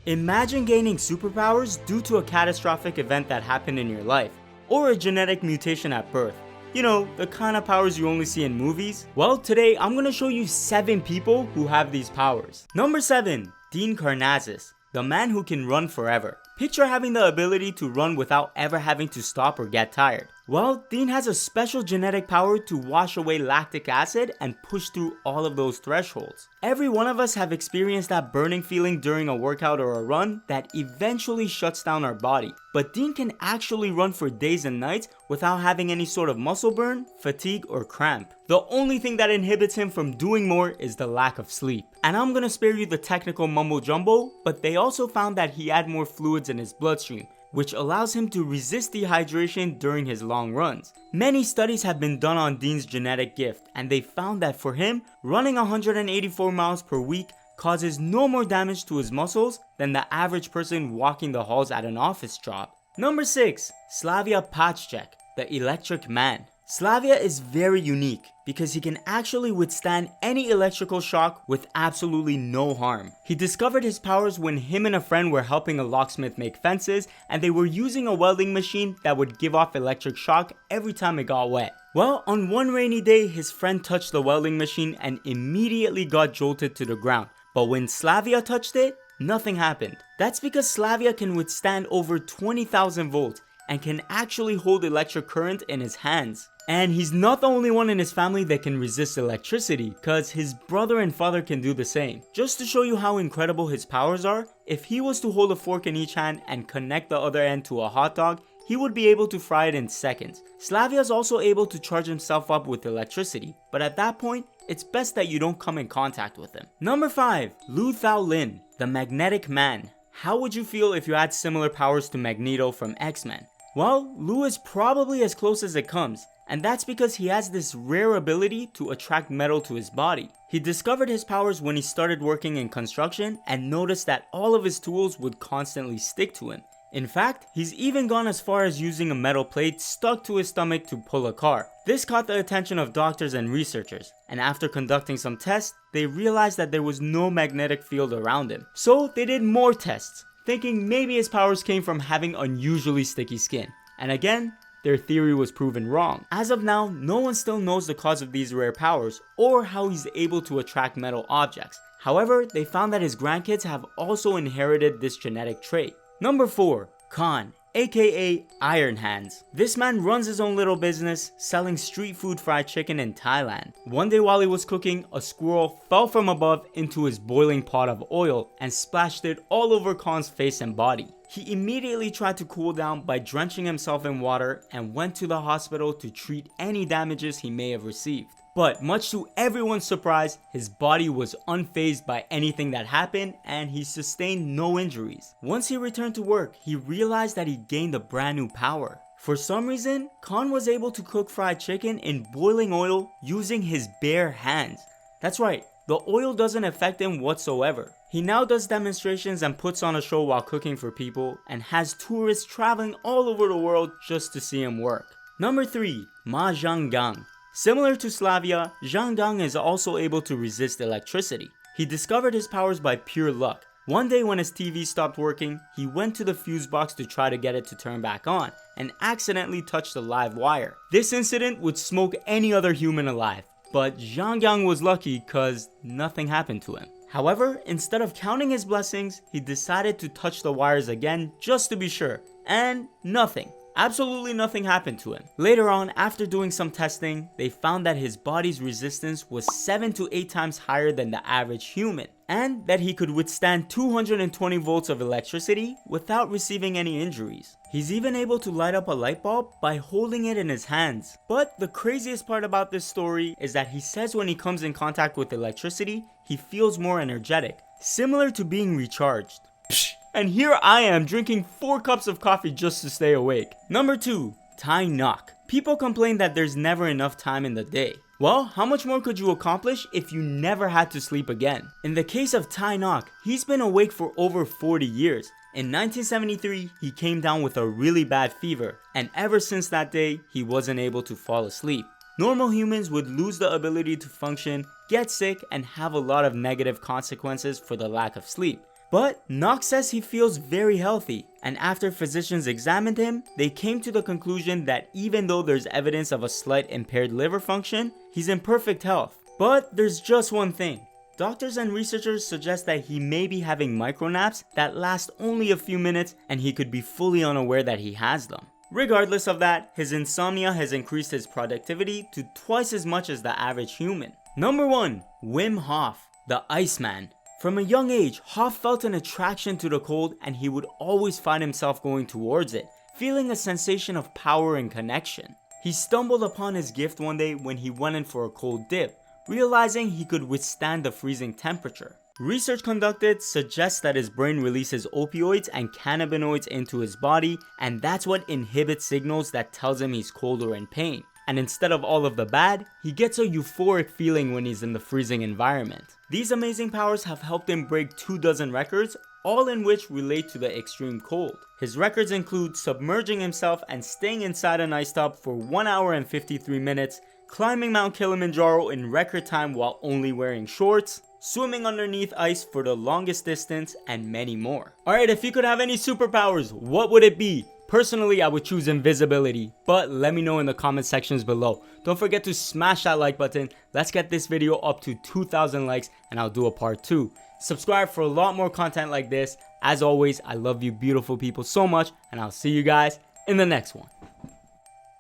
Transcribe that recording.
Imagine gaining superpowers due to a catastrophic event that happened in your life, or a genetic mutation at birth. You know, the kind of powers you only see in movies. Well, today I'm gonna show you 7 people who have these powers. Number 7, Dean Karnazes, the man who can run forever. Picture having the ability to run without ever having to stop or get tired. Well, Dean has a special genetic power to wash away lactic acid and push through all of those thresholds. Every one of us have experienced that burning feeling during a workout or a run that eventually shuts down our body. But Dean can actually run for days and nights without having any sort of muscle burn, fatigue, or cramp. The only thing that inhibits him from doing more is the lack of sleep. And I'm gonna spare you the technical mumbo jumbo, but they also found that he had more fluids in his bloodstream, which allows him to resist dehydration during his long runs. Many studies have been done on Dean's genetic gift, and they found that for him, running 184 miles per week causes no more damage to his muscles than the average person walking the halls at an office job. Number 6, Slavia Pachchak, the Electric Man. Slavia is very unique because he can actually withstand any electrical shock with absolutely no harm. He discovered his powers when him and a friend were helping a locksmith make fences, and they were using a welding machine that would give off electric shock every time it got wet. Well, on one rainy day, his friend touched the welding machine and immediately got jolted to the ground. But when Slavia touched it, nothing happened. That's because Slavia can withstand over 20,000 volts and can actually hold electric current in his hands. And he's not the only one in his family that can resist electricity, cause his brother and father can do the same. Just to show you how incredible his powers are, if he was to hold a fork in each hand and connect the other end to a hot dog, he would be able to fry it in seconds. Slavia is also able to charge himself up with electricity, but at that point, it's best that you don't come in contact with him. Number 5, Luo Lin, the Magnetic Man. How would you feel if you had similar powers to Magneto from X-Men? Well, Luo is probably as close as it comes, and that's because he has this rare ability to attract metal to his body. He discovered his powers when he started working in construction and noticed that all of his tools would constantly stick to him. In fact, he's even gone as far as using a metal plate stuck to his stomach to pull a car. This caught the attention of doctors and researchers, and after conducting some tests, they realized that there was no magnetic field around him. So they did more tests, thinking maybe his powers came from having unusually sticky skin. And again, their theory was proven wrong. As of now, no one still knows the cause of these rare powers or how he's able to attract metal objects. However, they found that his grandkids have also inherited this genetic trait. Number 4, Khan, aka Iron Hands. This man runs his own little business selling street food fried chicken in Thailand. One day while he was cooking, a squirrel fell from above into his boiling pot of oil and splashed it all over Khan's face and body. He immediately tried to cool down by drenching himself in water and went to the hospital to treat any damages he may have received. But much to everyone's surprise, his body was unfazed by anything that happened and he sustained no injuries. Once he returned to work, he realized that he gained a brand new power. For some reason, Khan was able to cook fried chicken in boiling oil using his bare hands. That's right, the oil doesn't affect him whatsoever. He now does demonstrations and puts on a show while cooking for people and has tourists traveling all over the world just to see him work. Number 3, Mahjong Gang. Similar to Slavia, Mahjong Gang is also able to resist electricity. He discovered his powers by pure luck. One day when his TV stopped working, he went to the fuse box to try to get it to turn back on and accidentally touched a live wire. This incident would smoke any other human alive, but Mahjong Gang was lucky cause nothing happened to him. However, instead of counting his blessings, he decided to touch the wires again just to be sure, and nothing. Absolutely nothing happened to him. Later on, after doing some testing, they found that his body's resistance was 7 to 8 times higher than the average human, and that he could withstand 220 volts of electricity without receiving any injuries. He's even able to light up a light bulb by holding it in his hands. But the craziest part about this story is that he says when he comes in contact with electricity, he feels more energetic, similar to being recharged. And here I am drinking 4 cups of coffee just to stay awake. Number 2, Thai Knock. People complain that there's never enough time in the day. Well, how much more could you accomplish if you never had to sleep again? In the case of Thai Knock, he's been awake for over 40 years. In 1973, he came down with a really bad fever, and ever since that day, he wasn't able to fall asleep. Normal humans would lose the ability to function, get sick, and have a lot of negative consequences for the lack of sleep. But Knox says he feels very healthy, and after physicians examined him, they came to the conclusion that even though there's evidence of a slight impaired liver function, he's in perfect health. But there's just one thing. Doctors and researchers suggest that he may be having micronaps that last only a few minutes and he could be fully unaware that he has them. Regardless of that, his insomnia has increased his productivity to twice as much as the average human. Number 1. Wim Hof, the Iceman. From a young age, Hof felt an attraction to the cold and he would always find himself going towards it, feeling a sensation of power and connection. He stumbled upon his gift one day when he went in for a cold dip, realizing he could withstand the freezing temperature. Research conducted suggests that his brain releases opioids and cannabinoids into his body, and that's what inhibits signals that tells him he's cold or in pain. And instead of all of the bad, he gets a euphoric feeling when he's in the freezing environment. These amazing powers have helped him break 24 records, all in which relate to the extreme cold. His records include submerging himself and staying inside an ice tub for 1 hour and 53 minutes, climbing Mount Kilimanjaro in record time while only wearing shorts, swimming underneath ice for the longest distance, and many more. Alright, if you could have any superpowers, what would it be? Personally, I would choose invisibility, but let me know in the comment sections below. Don't forget to smash that like button. Let's get this video up to 2,000 likes and I'll do a part 2. Subscribe for a lot more content like this. As always, I love you beautiful people so much, and I'll see you guys in the next one.